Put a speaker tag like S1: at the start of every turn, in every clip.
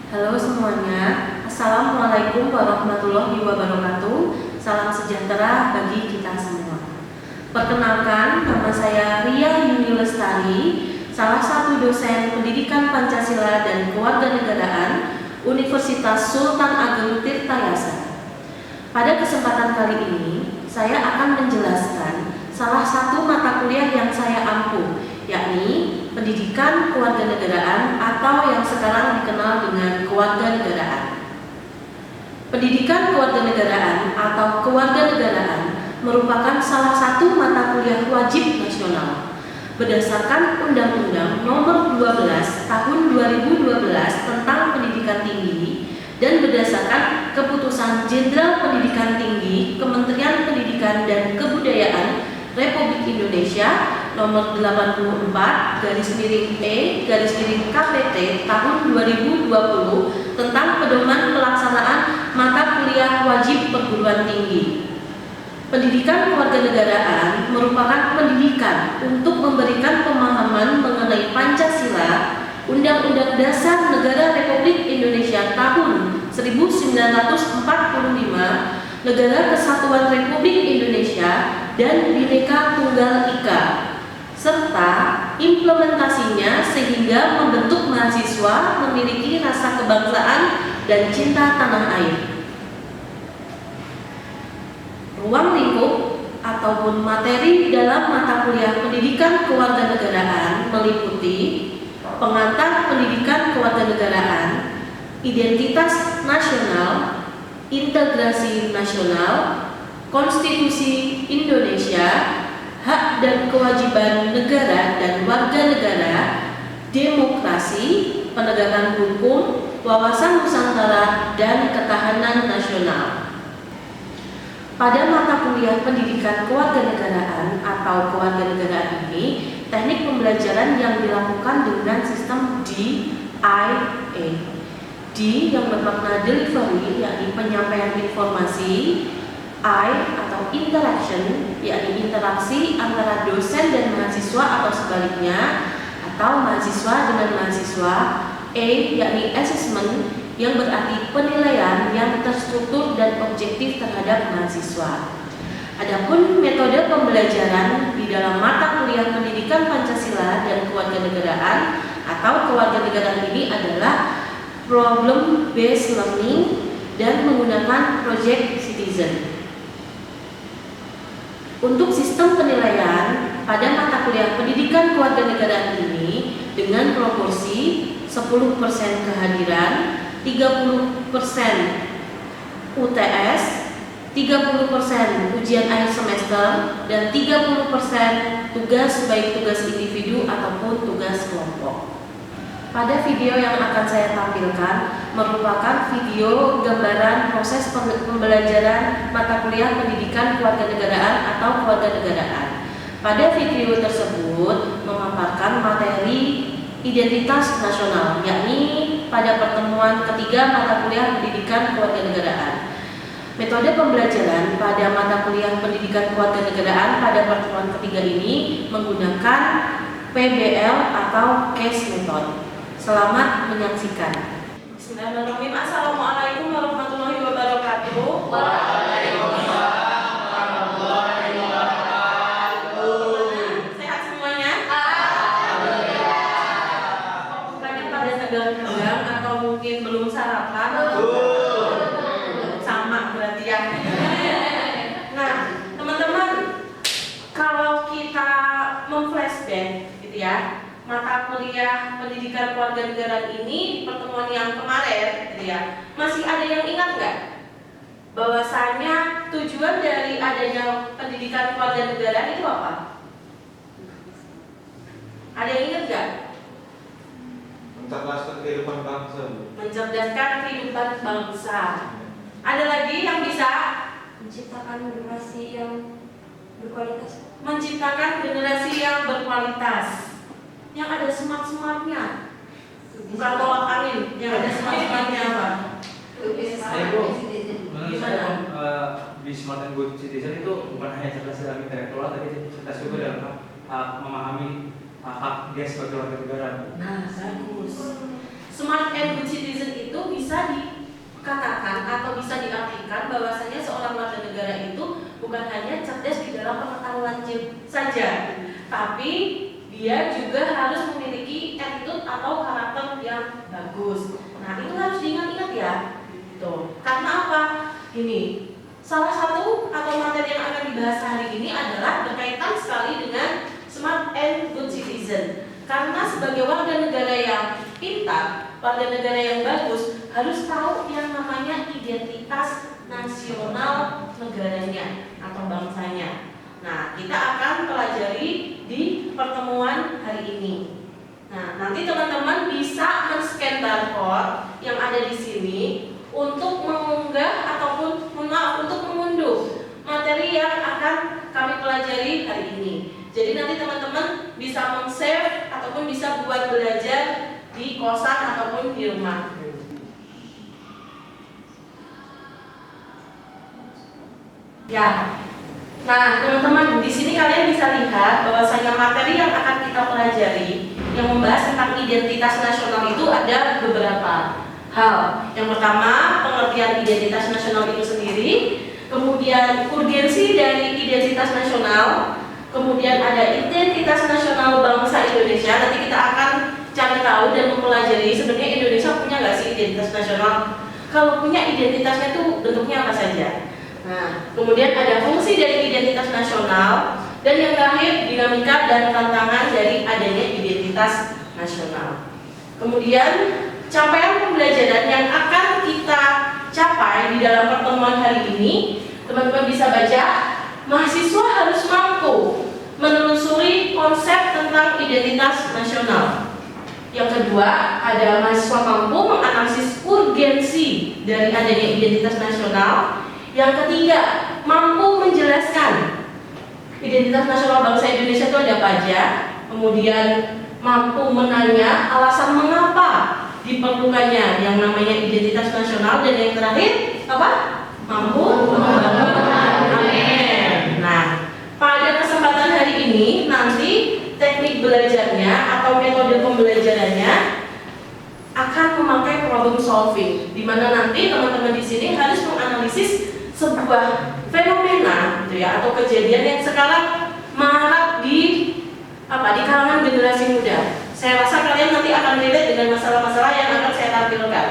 S1: Halo semuanya, Assalamualaikum warahmatullahi wabarakatuh. Salam sejahtera bagi kita semua. Perkenalkan, nama saya Ria Yuni Lestari, salah satu dosen pendidikan Pancasila dan Kewarganegaraan Universitas Sultan Ageng Tirtayasa. Pada kesempatan kali ini, saya akan menjelaskan salah satu mata kuliah yang saya ampuh, yakni Pendidikan Kewarganegaraan atau yang sekarang dikenal dengan Kewarganegaraan. Pendidikan Kewarganegaraan atau Kewarganegaraan merupakan salah satu mata kuliah wajib nasional berdasarkan Undang-Undang Nomor 12 Tahun 2012 tentang Pendidikan Tinggi dan berdasarkan Keputusan Jenderal Pendidikan Tinggi Kementerian Pendidikan dan Kebudayaan Republik Indonesia Nomor 84/E/KPT Tahun 2020 tentang pedoman pelaksanaan mata kuliah wajib perguruan tinggi. Pendidikan kewarganegaraan merupakan pendidikan untuk memberikan pemahaman mengenai Pancasila, Undang-Undang Dasar Negara Republik Indonesia tahun 1945, Negara Kesatuan Republik Indonesia, dan Bhinneka Tunggal Ika, serta implementasinya sehingga membentuk mahasiswa memiliki rasa kebangsaan dan cinta tanah air. Ruang lingkup ataupun materi dalam mata kuliah pendidikan kewarganegaraan meliputi pengantar pendidikan kewarganegaraan, identitas nasional, integrasi nasional, konstitusi Indonesia, hak dan kewajiban negara dan warga negara, demokrasi, penegakan hukum, wawasan Nusantara, dan ketahanan nasional. Pada mata kuliah pendidikan kewarganegaraan atau kewarganegaraan ini, teknik pembelajaran yang dilakukan dengan sistem DIA. D yang bermakna delivery, yakni penyampaian informasi, I atau interaction, yakni interaksi antara dosen dan mahasiswa atau sebaliknya, atau mahasiswa dengan mahasiswa, A yakni assessment, yang berarti penilaian yang terstruktur dan objektif terhadap mahasiswa. Adapun metode pembelajaran di dalam mata kuliah pendidikan Pancasila dan Kewarganegaraan atau kewarganegaraan ini adalah problem based learning dan menggunakan project citizen. Untuk sistem penilaian pada mata kuliah pendidikan kewarganegaraan ini dengan proporsi 10% kehadiran, 30% UTS, 30% ujian akhir semester, dan 30% tugas baik tugas individu ataupun tugas kelompok. Pada video yang akan saya tampilkan merupakan video gambaran proses pembelajaran mata kuliah pendidikan kewarganegaraan atau kewarganegaraan. Pada video tersebut memaparkan materi identitas nasional, yakni pada pertemuan ketiga mata kuliah pendidikan kewarganegaraan. Metode pembelajaran pada mata kuliah pendidikan kewarganegaraan pada pertemuan ketiga ini menggunakan PBL atau case method. Selamat menyaksikan. Bismillahirrahmanirrahim. Assalamualaikum warahmatullahi wabarakatuh.
S2: Waalaikumsalam warahmatullahi wabarakatuh.
S1: Sehat semuanya?
S2: Alhamdulillah.
S1: Banyak pada tegang-tegang atau mungkin belum sarapan? Sama berarti ya. Nah, teman-teman, kalau kita memflashback gitu ya, mata kuliah pendidikan kewarganegaraan ini di pertemuan yang kemarin gitu ya, masih ada yang ingat nggak bahwasanya tujuan dari adanya pendidikan kewarganegaraan itu apa? Ada yang ingat nggak?
S2: Mencerdaskan kehidupan bangsa.
S1: Mencerdaskan kehidupan bangsa. Ada lagi yang bisa
S3: menciptakan generasi yang berkualitas.
S1: menciptakan generasi yang berkualitas, yang ada smart-smartnya, bukan tolak angin, yang ada smart-smartnya apa?
S4: Gimana? Di Smart and Good Citizen itu bukan hanya cerdas dalam intelektual, tapi cerdas juga dalam memahami hak dia sebagai warga negara.
S1: Nah, bagus. Smart and Good Citizen itu bahwasanya seorang warga negara itu bukan hanya cerdas di dalam pengetahuan saja, tapi dia juga harus memiliki attitude atau karakter yang bagus. Nah, itu harus diingat-ingat ya. Tuh. Karena apa? Ini salah satu atau materi yang akan dibahas hari ini adalah berkaitan sekali dengan smart and good citizen. Karena sebagai warga negara yang pintar, warga negara yang bagus, harus tahu yang namanya identitas nasional negaranya atau bangsanya. Nah, kita akan pelajari di pertemuan hari ini. Nah, nanti teman-teman bisa men-scan barcode yang ada di sini untuk mengunggah ataupun untuk mengunduh materi yang akan kami pelajari hari ini. Jadi nanti teman-teman bisa men-save ataupun bisa buat belajar di kosan ataupun di rumah. Ya. Nah, teman-teman, di sini kalian bisa lihat bahwasanya materi yang akan kita pelajari yang membahas tentang identitas nasional itu ada beberapa hal. Yang pertama, pengertian identitas nasional itu sendiri, kemudian urgensi dari identitas nasional, kemudian ada identitas nasional bangsa Indonesia. Nanti kita akan cari tahu dan mempelajari sebenarnya Indonesia punya nggak sih identitas nasional. Kalau punya, identitasnya itu bentuknya apa saja. Nah, kemudian ada fungsi dari identitas nasional, dan yang terakhir dinamika dan tantangan dari adanya identitas nasional. Kemudian capaian pembelajaran yang akan kita capai di dalam pertemuan hari ini, teman-teman bisa baca, mahasiswa harus mampu menelusuri konsep tentang identitas nasional. Yang kedua, ada mahasiswa mampu menganalisis urgensi dari adanya identitas nasional. Yang ketiga, mampu menjelaskan identitas nasional bangsa Indonesia itu ada apa aja. Kemudian mampu menanya alasan mengapa diperlukannya yang namanya identitas nasional. Dan yang terakhir apa? Mampu membangun APR. Nah, pada kesempatan hari ini nanti teknik belajarnya atau metode pembelajarannya akan memakai problem solving, di mana nanti teman-teman di sini harus menganalisis sebuah fenomena gitu ya, atau kejadian yang sekarang marak di kalangan generasi muda. Saya rasa kalian nanti akan relate dengan masalah-masalah yang akan saya tampilkan.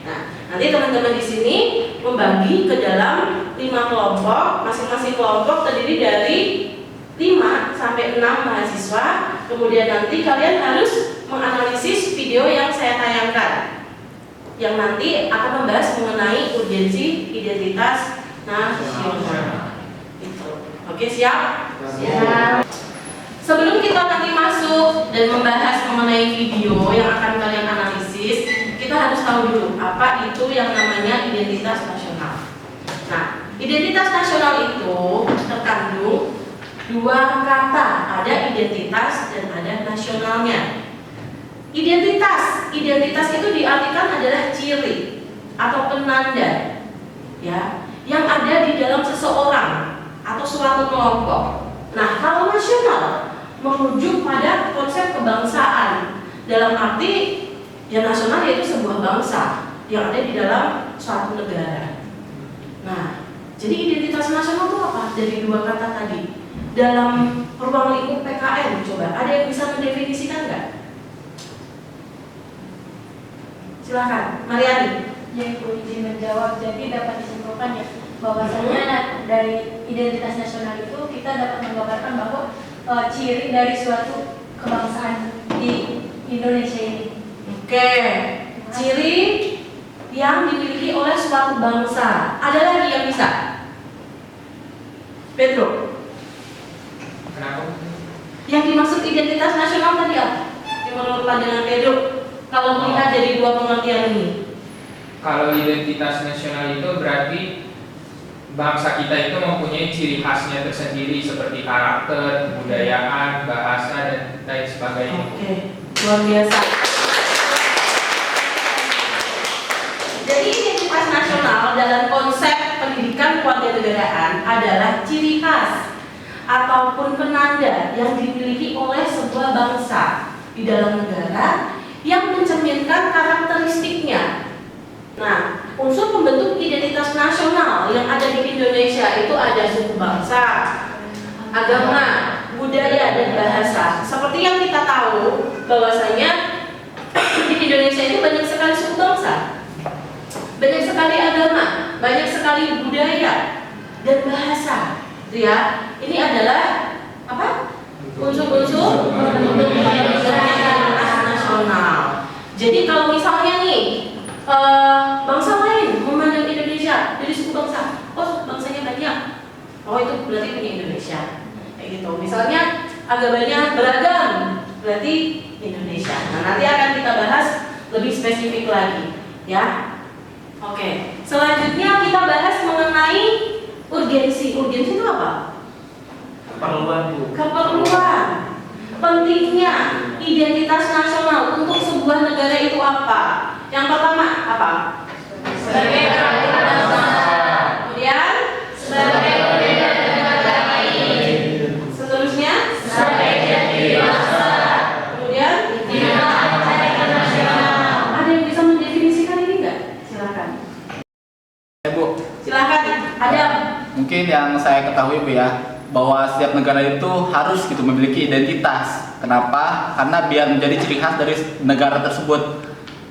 S1: Nah, nanti teman-teman di sini membagi ke dalam 5 kelompok, masing-masing kelompok terdiri dari 5 sampai 6 mahasiswa. Kemudian nanti kalian harus menganalisis video yang saya tayangkan, yang nanti akan membahas mengenai urgensi identitas nasional. Oke, siap? Siap. Sebelum kita nanti masuk dan membahas mengenai video yang akan kalian analisis, kita harus tahu dulu apa itu yang namanya identitas nasional. Nah, identitas nasional itu terkandung 2 kata, ada identitas dan ada nasionalnya. Identitas itu diartikan adalah ciri atau penanda, ya, yang ada di dalam seseorang atau suatu kelompok. Nah, kalau nasional merujuk pada konsep kebangsaan, dalam arti yang nasional yaitu sebuah bangsa yang ada di dalam suatu negara. Nah, jadi identitas nasional itu apa? Dari 2 kata tadi. Dalam ruang lingkup PKN, coba ada yang bisa mendefinisikan nggak? Silakan, Mariani.
S3: Ya, Ibu izin menjawab. Jadi dapat disimpulkan ya bahwasanya dari identitas nasional itu kita dapat menggambarkan bahwa ciri dari suatu kebangsaan di Indonesia ini.
S1: Oke, ciri yang dimiliki oleh suatu bangsa. Ada lagi yang bisa? Pedro.
S2: Kenapa?
S1: Yang dimaksud identitas nasional tadi apa? Yang menurut pandangan Pedro, kalau melihat dari 2 pengertian ini.
S2: Kalau identitas nasional itu berarti bangsa kita itu mempunyai ciri khasnya tersendiri seperti karakter, kebudayaan, bahasa, dan lain sebagainya.
S1: Oke, luar biasa. Jadi identitas nasional dalam konsep pendidikan kewarganegaraan adalah ciri khas ataupun penanda yang dimiliki oleh sebuah bangsa di dalam negara yang mencerminkan karakteristiknya. Nah, unsur pembentuk identitas nasional nasional yang ada di Indonesia itu ada suku bangsa, agama, budaya, dan bahasa. Seperti yang kita tahu bahwasanya di Indonesia itu banyak sekali suku bangsa, banyak sekali agama, banyak sekali budaya dan bahasa. Gitu ya. Ini adalah apa? Unsur-unsur nasional. Jadi kalau misalnya nih bangsa lain memandang Indonesia dari suku bangsa, oh suku bangsanya banyak, oh itu berarti punya Indonesia, kayak gitu. Misalnya agamanya beragam, berarti Indonesia. Nah nanti akan kita bahas lebih spesifik lagi, ya. Oke, selanjutnya kita bahas mengenai urgensi. Urgensi itu apa? Keperluan. Pentingnya identitas nasional untuk sebuah negara itu apa? Yang pertama apa? Sebagai bangsa. Kemudian sebagai negara lain. Seterusnya sebagai jati bangsa. Kemudian identitas nasional. Ada yang bisa mendefinisikan ini enggak? Silakan.
S5: Bu,
S1: Silakan. Ada.
S5: mungkin yang saya ketahui Bu ya, bahwa setiap negara itu harus gitu memiliki identitas. Kenapa? Karena biar menjadi ciri khas dari negara tersebut.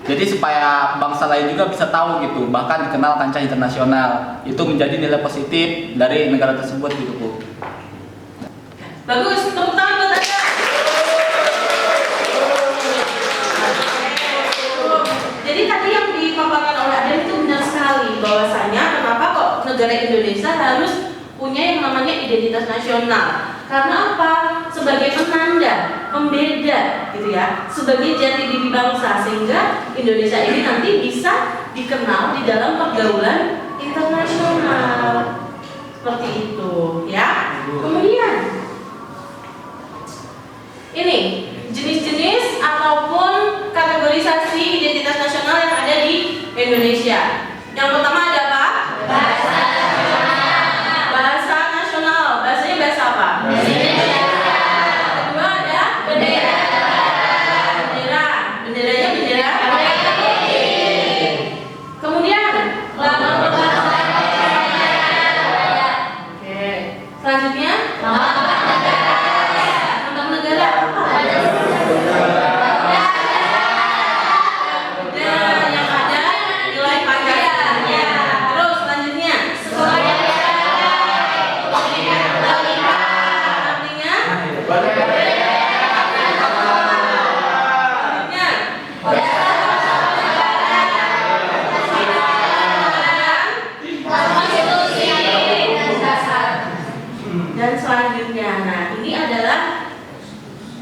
S5: Jadi supaya bangsa lain juga bisa tahu gitu, bahkan dikenal kancah internasional. Itu menjadi nilai positif dari negara tersebut gitu Bu.
S1: Bagus, tepuk tangan buat Anda. Jadi tadi yang dipaparkan oleh Adam itu benar sekali, bahwasanya kenapa kok negara Indonesia harus punya yang namanya identitas nasional. Karena apa? Sebagai penanda, pembeda gitu ya, sebagai jati diri bangsa, sehingga Indonesia ini nanti bisa dikenal di dalam pergaulan internasional. Seperti itu ya. Kemudian ini jenis-jenis ataupun kategorisasi identitas nasional yang ada di Indonesia. Yang pertama ada apa? Bahasa nasional. Bahasa nasional. Bahasanya bahasa apa? Kedua ada bendera. Bendera. Benderanya bendera. Kemudian lambang bangsa. Oke. Selanjutnya lambang negara. Lambang negara apa? Yang ada nilai Pancasilanya. Terus selanjutnya artinya dan selanjutnya. Nah, ini adalah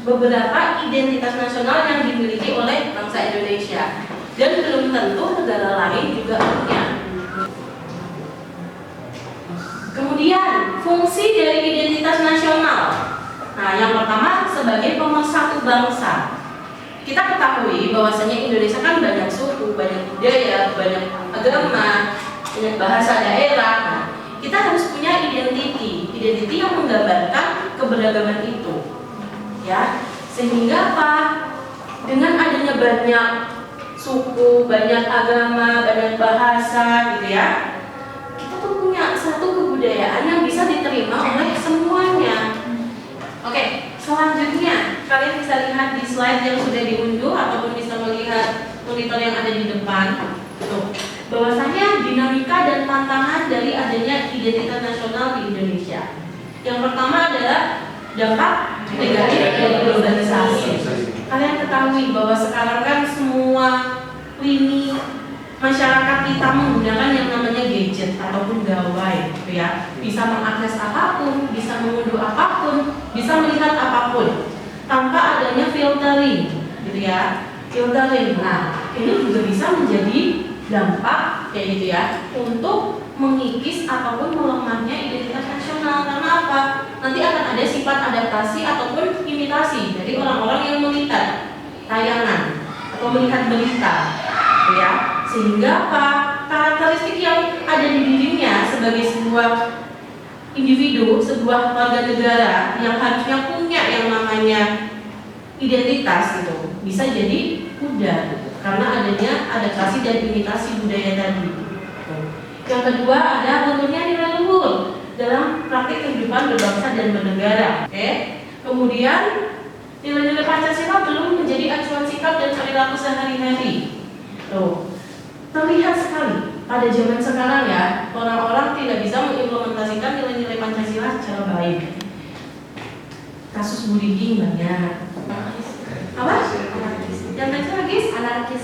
S1: beberapa identitas nasional yang dimiliki oleh bangsa Indonesia dan belum tentu negara lain juga punya. Kemudian fungsi dari identitas nasional. Nah, yang pertama sebagai pemersatu bangsa. Kita ketahui bahwasanya Indonesia kan banyak suku, banyak budaya, banyak agama, banyak bahasa daerah. Nah, kita harus punya identiti yang menggambarkan keberagaman itu. Ya, sehingga apa? Dengan adanya banyak suku, banyak agama, banyak bahasa gitu ya, kita tuh punya satu kebudayaan yang bisa diterima oleh semuanya. Oke, selanjutnya kalian bisa lihat di slide yang sudah diunduh ataupun bisa melihat monitor yang ada di depan. Tuh, bahwasanya dinamika dan tantangan dari adanya identitas nasional di Indonesia. Yang pertama adalah dampak negatif dari globalisasi. Kalian ketahui bahwa sekarang kan semua lini masyarakat kita menggunakan yang namanya gadget ataupun gawai, gitu ya. Bisa mengakses apapun, bisa mengunduh apapun, bisa melihat apapun tanpa adanya filtering, gitu ya. Filtering. Nah, ini juga bisa menjadi dampak kayak gitu ya untuk mengikis ataupun melemahnya identitas nasional. Karena apa? Nanti akan ada sifat adaptasi ataupun imitasi dari orang-orang yang melihat tayangan atau melihat berita, gitu ya. Sehingga apa? Karakteristik yang ada di dirinya sebagai sebuah individu, sebuah warga negara yang harusnya punya yang namanya identitas gitu, bisa jadi pudar gitu, karena adanya adaptasi dan imitasi budaya tadi. Yang kedua ada munculnya nilai luhur dalam praktik kehidupan berbangsa dan bernegara. Oke. Kemudian nilai-nilai Pancasila belum menjadi acuan sikap dan perilaku sehari-hari. Tuh, terlihat sekali pada zaman sekarang ya, orang-orang tidak bisa mengimplementasikan nilai-nilai Pancasila secara baik. Kasus bullying banyak. Apa? Yang lagi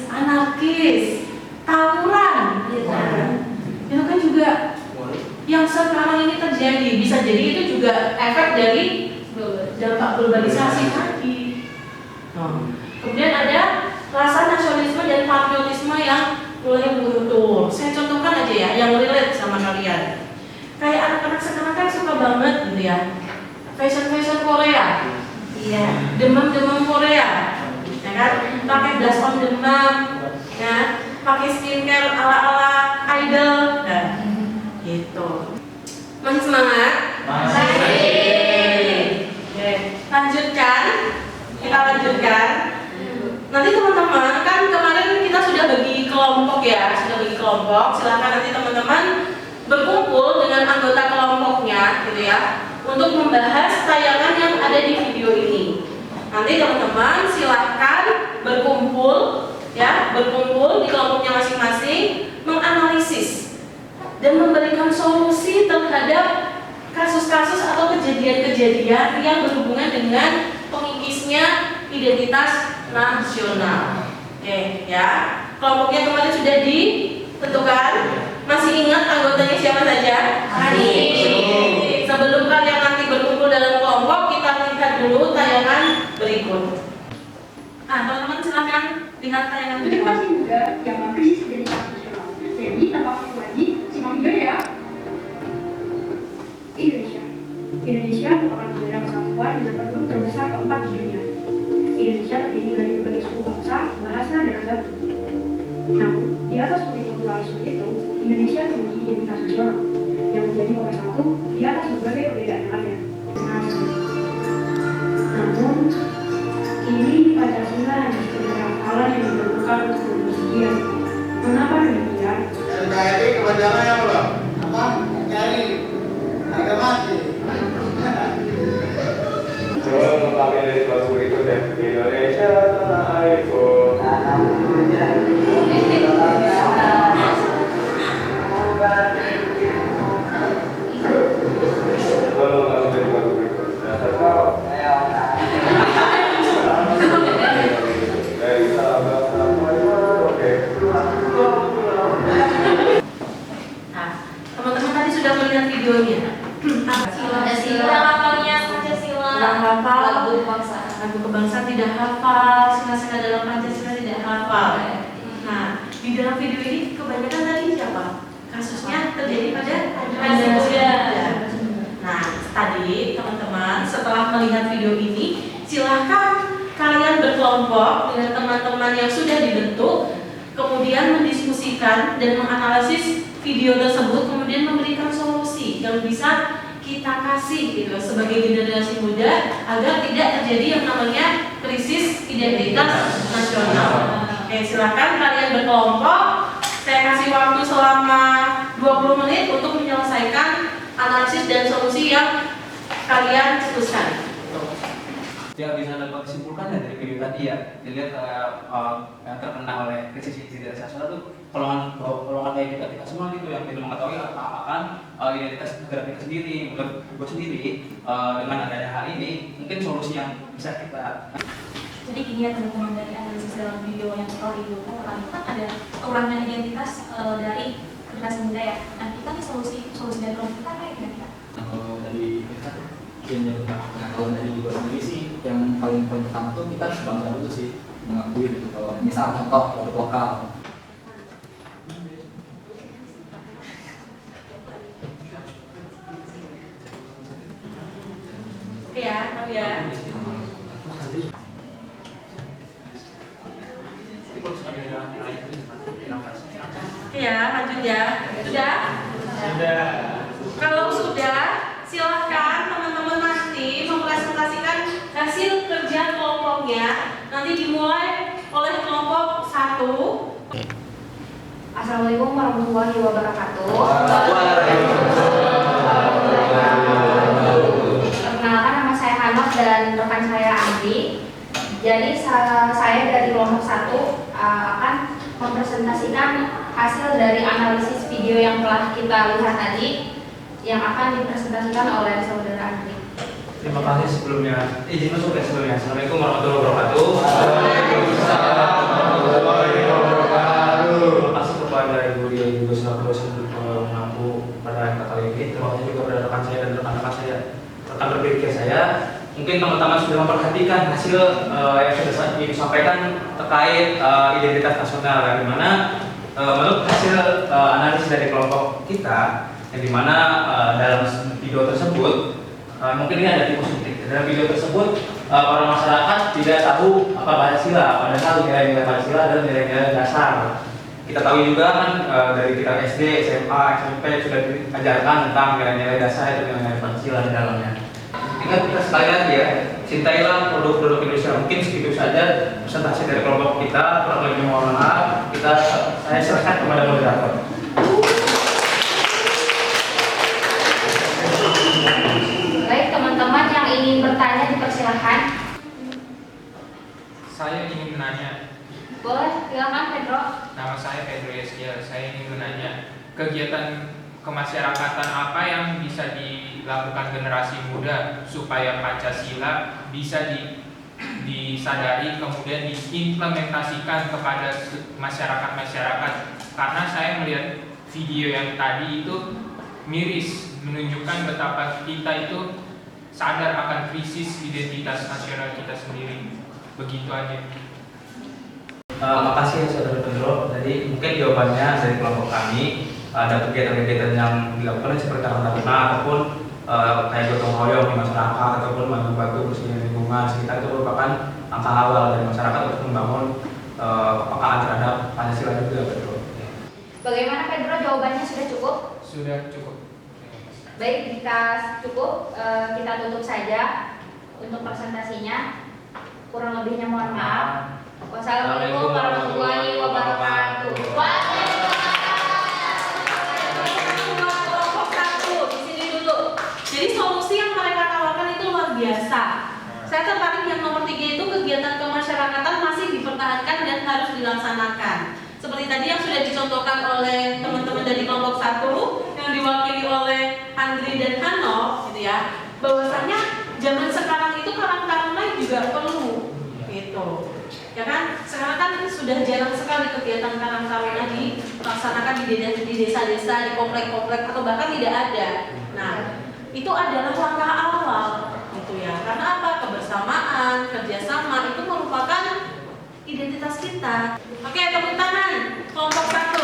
S1: anarkis, tawuran, gitu kan? Itu kan juga yang sekarang ini terjadi. Bisa jadi itu juga efek dari dampak globalisasi tadi. Kemudian ada rasa nasionalisme dan patriotisme yang mulai luntur. Saya contohkan aja ya, yang relate sama kalian. Kayak anak-anak sekarang kan suka banget gitu ya, fashion Korea, iya, demam Korea, ya kan, pakai blush on demam, ya, pakai skincare ala idol, nah, gitu. Masih semangat? Masih. Oke, lanjutkan. Kita lanjutkan. Nanti teman-teman kan kemarin kita sudah bagi kelompok ya, Silakan nanti teman-teman berkumpul dengan anggota kelompoknya, gitu ya, untuk membahas tayangan yang ada di video ini. Nanti teman-teman silahkan berkumpul di kelompoknya masing-masing, menganalisis dan memberikan solusi terhadap kasus-kasus atau kejadian-kejadian yang berhubungan dengan pengikisnya identitas nasional. Oke, ya. Kelompoknya kemarin sudah ditentukan. Masih ingat anggotanya siapa saja? Sebelum kalian nanti berkumpul dalam kelompok, kita lihat dulu tayangan berikut. Teman-teman silakan lihat tayangan berikut.
S6: Masih muda yang krisis identitas nasional. Jadi tanpa lagi, simak juga ya. Indonesia merupakan negara kesatuan dengan penduduk terbesar keempat di dunia. Indonesia terdiri dari berbagai suku bangsa, bahasa, dan agama. Namun, di atas multikulturalisme itu, Indonesia memiliki identitas nasional yang menjadi nomor satu di atas berbagai perbedaan yang ada. Namun, kini Pancasila hanya sekedar hafalan yang diperlukan untuk sekian. Mengapa demikian?
S7: NKRI kepanjangannya apa? Apa? NKRI harga mati.
S8: Coba mengungkapkan dari kelas berikut ya. Indonesia tanah airku. Coba mengungkapkan dari kelas berikut. Dasar kau. Dari sahabat sampai oke.
S1: Nah, teman-teman tadi sudah melihat videonya. Hafal lagu kebangsaan tidak hafal, sila-sila dalam Pancasila tidak hafal. Nah, di dalam video ini kebanyakan tadi siapa? Kasusnya terjadi pada Indonesia. Nah, tadi teman-teman setelah melihat video ini, silahkan kalian berkelompok dengan teman-teman yang sudah dibentuk, kemudian mendiskusikan dan menganalisis video tersebut, kemudian memberikan solusi yang bisa kita kasih gitu sebagai generasi muda agar tidak terjadi yang namanya krisis identitas nasional. Oke, silakan kalian berkelompok. Saya kasih waktu selama 20 menit untuk menyelesaikan analisis dan solusi yang kalian cetuskan.
S4: Yang bisa dapat disimpulkan dari video tadi ya, dilihat yang terkena oleh krisis identitas nasional itu golongan kayak kita semua gitu yang tidak mengetahui akan identitas negara kita sendiri. Menurut gue sendiri, dengan adanya hal ini mungkin solusi yang bisa kita.
S3: Jadi gini ya teman-teman, dari analisis dalam video yang kalau itu kan ada kekurangan identitas dari generasi muda ya. Nah kita nih solusi dari kelompok kita kayak gimana?
S5: Dari pengetahuan dari juga sendiri sih, yang paling pertama tuh kita harus bangga dulu sih, mengakui gitu kalau misal contoh produk lokal.
S1: Oke ya, tahu ya. Oke ya, lanjut ya. Sudah?
S2: Sudah.
S1: Kalau sudah, silahkan teman-teman nanti mempresentasikan hasil kerja kelompoknya. Nanti dimulai oleh kelompok 1.
S6: Assalamualaikum warahmatullahi wabarakatuh. Perkenalkan, nama saya Hanok dan rekan saya Andri. Jadi saya dari kelompok 1 akan mempresentasikan hasil dari analisis video yang telah kita lihat tadi, yang akan dipresentasikan oleh saudara Andri.
S4: Terima kasih sebelumnya. Izin masuk ya sebelumnya. Assalamualaikum warahmatullahi wabarakatuh. Terima kasih kepada Ibu Dia juga selaku dosen mengampu pada kali ini. Terima kasih juga kepada rekan saya dan rekan-rekan saya, rekan berpikir saya. Mungkin teman-teman sudah memperhatikan hasil yang sudah disampaikan terkait identitas nasional, yang dimana menurut hasil analisis dari kelompok kita, yang dimana dalam video tersebut mungkin ini ada tipe sedikit. Dalam video tersebut para masyarakat tidak tahu apa Pancasila, padahal nilai-nilai Pancasila adalah nilai-nilai dasar. Kita tahu juga kan dari kita SD, SMA, SMP sudah diajarkan tentang nilai-nilai dasar itu nilai-nilai Pancasila di dalamnya. Ingat kita sekali lagi ya, cintailah produk-produk Indonesia. Mungkin segitu saja presentasi dari kelompok kita. Kurang lebih mohon maaf. Saya serahkan kepada moderator.
S6: Baik, teman-teman yang ingin bertanya dipersilahkan.
S2: Saya ingin menanya.
S6: Boleh, silakan Pedro.
S2: Nama saya Pedro Yeskia. Saya ingin menanya, kegiatan kemasyarakatan apa yang bisa dilakukan generasi muda supaya Pancasila bisa disadari kemudian diimplementasikan kepada masyarakat-masyarakat? Karena saya melihat video yang tadi itu miris, menunjukkan betapa kita itu sadar akan krisis identitas nasional kita sendiri. Begitu aja.
S4: Makasih saudara Pedro. Jadi mungkin jawabannya dari kelompok kami ada kegiatan-kegiatan yang dilakukan seperti taruna ataupun kayak gotong royong di masyarakat ataupun bantu-bantu bersihkan lingkungan sekitar, itu merupakan langkah awal dari masyarakat untuk membangun kepekaan terhadap Pancasila juga, Pedro.
S6: Bagaimana Pedro, jawabannya sudah cukup?
S2: Sudah cukup.
S6: Baik, jika cukup kita tutup saja untuk presentasinya. Kurang lebihnya mohon maaf. Wassalamualaikum warahmatullahi wabarakatuh.
S1: Jadi solusi yang mereka tawarkan itu luar biasa. Saya tertarik yang nomor 3 itu kegiatan kemasyarakatan masih dipertahankan dan harus dilaksanakan. Seperti tadi yang sudah dicontohkan oleh teman-teman dari kelompok 1 yang diwakili oleh Andri dan Hanok, gitu ya. Bahwasanya zaman sekarang itu karang-karang lain juga perlu, gitu. Ya kan? Sekarang kan sudah jarang sekali kegiatan karang taruna dilaksanakan di desa-desa, di komplek-komplek atau bahkan tidak ada. Nah, itu adalah langkah awal gitu ya. Karena apa? Kebersamaan, kerjasama itu merupakan identitas kita. Oke, tepuk tangan kelompok 1.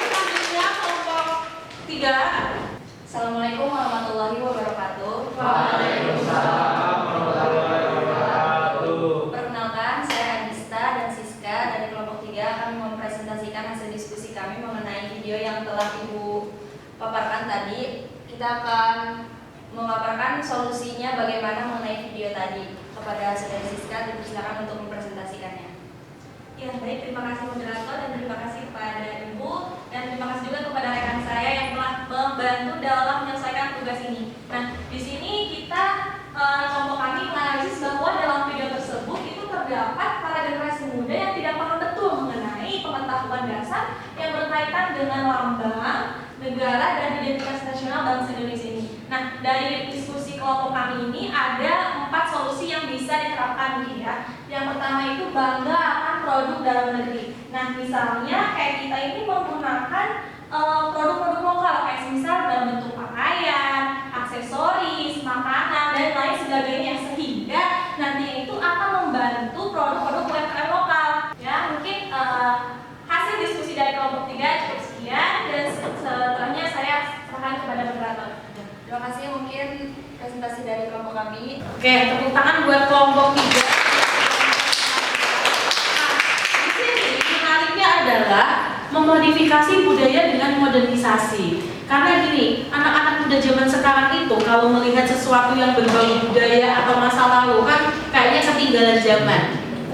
S1: Selanjutnya kelompok 3.
S6: Assalamualaikum warahmatullahi wabarakatuh.
S4: Waalaikumsalam warahmatullahi wabarakatuh.
S6: Perkenalkan, saya Agista dan Siska dari kelompok 3 akan mempresentasikan hasil diskusi kami mengenai video yang telah Ibu paparkan tadi. Kita akan memaparkan solusinya bagaimana mengenai video tadi. Kepada saudari Siska, dipersilakan untuk mempresentasikannya.
S3: Ya, baik, terima kasih moderator dan terima kasih kepada Ibu dan terima kasih juga kepada rekan saya yang telah membantu dalam menyelesaikan tugas ini. Nah, di sini kita kelompok kami menganalisis bahwa dalam video tersebut itu terdapat para generasi muda yang tidak paham betul mengenai pengetahuan dasar yang berkaitan dengan lambang, negara dan identitas nasional bangsa Indonesia ini. Nah, dari diskusi kelompok kami ini ada 4 solusi yang bisa diterapkan nih ya. Yang pertama itu bangga akan produk dalam negeri. Nah, misalnya kayak kita ini menggunakan produk-produk lokal kayak misal dalam bentuk pakaian, aksesoris, makanan dan lain sebagainya, sehingga nanti itu akan membantu produk-produk UMKM lokal. Ya, mungkin hasil diskusi dari kelompok 3 cukup sekian dan setelahnya saya serahkan kepada moderator.
S6: Terima kasih, mungkin presentasi dari kelompok kami.
S1: Oke, tepuk tangan buat kelompok 3. Di sini menariknya adalah memodifikasi budaya dengan modernisasi. Karena gini, anak-anak muda zaman sekarang itu kalau melihat sesuatu yang berbau budaya atau masa lalu kan kayaknya ketinggalan zaman.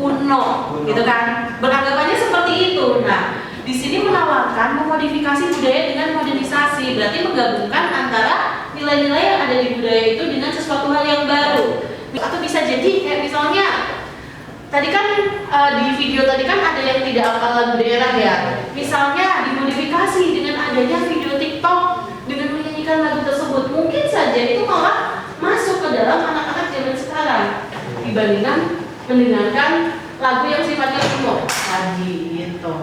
S1: kuno, gitu kan? Beranggapannya seperti itu. Nah, di sini menawarkan memodifikasi budaya dengan modernisasi, berarti menggabungkan antara nilai-nilai yang ada di budaya itu dengan sesuatu hal yang baru. Atau bisa jadi kayak misalnya tadi kan di video tadi kan ada yang tidak hafal lagu daerah ya. Misalnya dimodifikasi dengan adanya video TikTok dengan menyanyikan lagu tersebut, mungkin saja itu malah masuk ke dalam anak-anak zaman sekarang dibandingkan mendengarkan lagu yang sifatnya umum tadi gitu.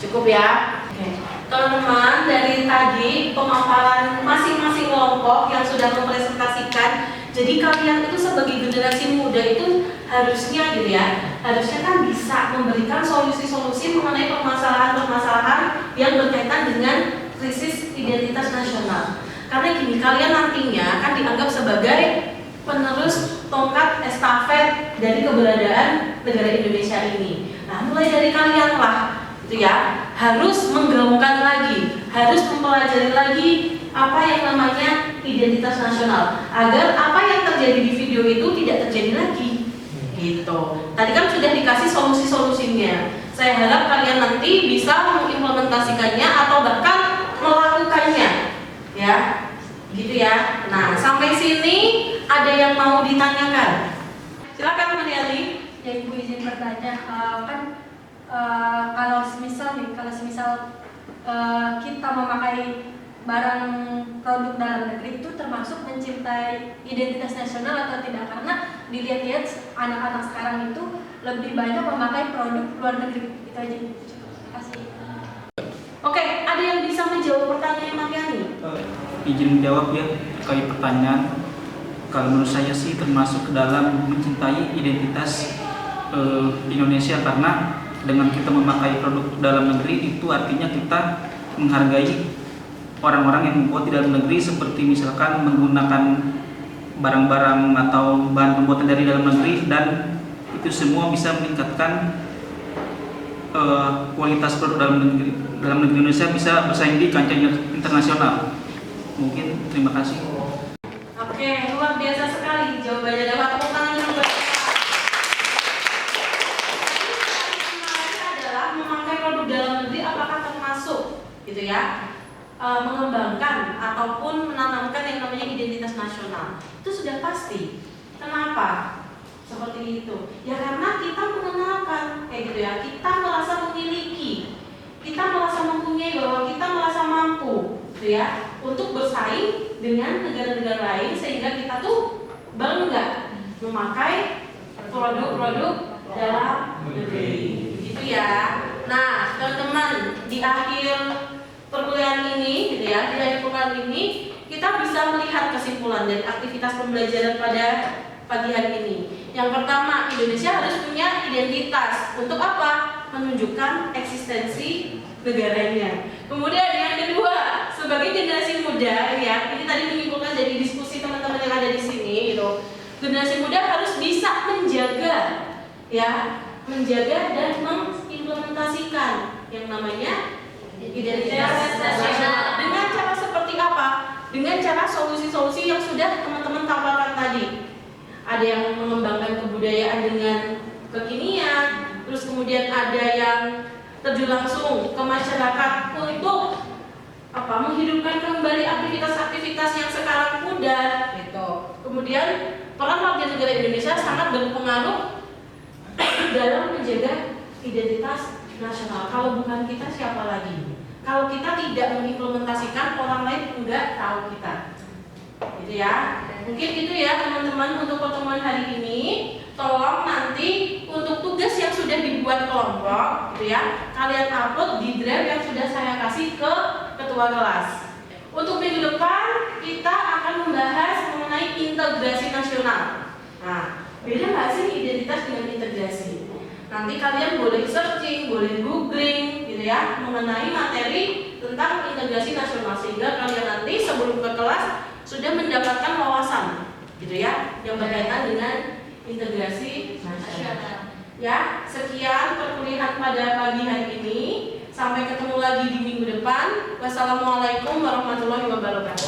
S1: Cukup ya. Oke. Teman-teman, dari tadi pemaparan masing-masing kelompok yang sudah mempresentasikan, jadi kalian itu sebagai generasi muda itu harusnya gitu ya, harusnya kan bisa memberikan solusi-solusi mengenai permasalahan-permasalahan yang berkaitan dengan krisis identitas nasional. Karena gini, kalian nantinya kan dianggap sebagai penerus tongkat estafet dari keberadaan negara Indonesia ini. Nah, mulai dari kalian lah, gitu ya, harus menggaungkan lagi, harus mempelajari lagi apa yang namanya identitas nasional, agar apa yang terjadi di video itu tidak terjadi lagi. Gitu. Tadi kan sudah dikasih solusi-solusinya. Saya harap kalian nanti bisa mengimplementasikannya atau bahkan melakukannya. Ya. Gitu ya. Nah, sampai sini ada yang mau ditanyakan? Silakan Mariali.
S3: Ya Ibu izin bertanya, kalau semisal kita memakai barang produk dalam negeri itu termasuk mencintai identitas nasional atau tidak? Karena dilihat-lihat anak-anak sekarang itu lebih banyak memakai produk luar negeri. Itu aja. Terima kasih.
S1: Oke, ada yang bisa menjawab pertanyaan Mariani?
S4: Izin jawab ya terkait pertanyaan. Kalau menurut saya sih termasuk ke dalam mencintai identitas Indonesia, karena dengan kita memakai produk dalam negeri itu artinya kita menghargai orang-orang yang membuat di dalam negeri, seperti misalkan menggunakan barang-barang atau bahan pembuatan dari dalam negeri, dan itu semua bisa meningkatkan kualitas produk dalam negeri Indonesia bisa bersaing di kancah internasional. Mungkin terima kasih.
S1: Oke, luar biasa sekali jawabannya. Dapat tepuk tangan yang baik. Adalah memakai produk dalam negeri apakah termasuk gitu ya, mengembangkan ataupun menanamkan yang namanya identitas nasional. Itu sudah pasti. Kenapa? Seperti itu. Ya karena kita mengenalkan kayak gitu ya. Kita merasa memiliki, kita merasa mempunyai, bahwa kita merasa mampu gitu ya, untuk bersaing dengan negara-negara lain, sehingga kita tuh bangga memakai produk-produk dalam negeri. Gitu ya. Nah, teman-teman, di akhir perkuliahan ini gitu ya, di akhir perkuliahan ini kita bisa melihat kesimpulan dari aktivitas pembelajaran pada pagi hari ini. Yang pertama, Indonesia harus punya identitas. Untuk apa? Menunjukkan eksistensi negaranya. Kemudian yang kedua, sebagai generasi muda ya, ini tadi menyimpulkan dari diskusi teman-teman yang ada di sini gitu. Generasi muda harus bisa menjaga ya, menjaga dan mengimplementasikan yang namanya identitas nasional. Dengan cara seperti apa? Dengan cara solusi-solusi yang sudah teman-teman tawarkan tadi. Ada yang mengembangkan kebudayaan dengan kekinian, terus kemudian ada yang terjun langsung ke masyarakat untuk apa? Menghidupkan kembali aktivitas-aktivitas yang sekarang pudar gitu. Kemudian peran warga negara Indonesia sangat berpengaruh dalam menjaga identitas nasional. Kalau bukan kita, siapa lagi? Kalau kita tidak mengimplementasikan, orang lain enggak tahu kita. Gitu ya. Mungkin itu ya teman-teman untuk pertemuan hari ini. Tolong nanti untuk tugas yang sudah dibuat kelompok gitu ya, kalian upload di drive yang sudah saya kasih ke ketua kelas. Untuk minggu depan kita akan membahas mengenai integrasi nasional. Nah, beda nggak sih identitas dengan integrasi? Nanti kalian boleh searching, boleh googling gitu ya, mengenai materi tentang integrasi nasional, sehingga kalian nanti sebelum ke kelas sudah mendapatkan wawasan gitu ya, yang berkaitan dengan integrasi nasional. Ya, sekian perkuliahan pada pagi hari ini. Sampai ketemu lagi di minggu depan. Wassalamualaikum warahmatullahi wabarakatuh.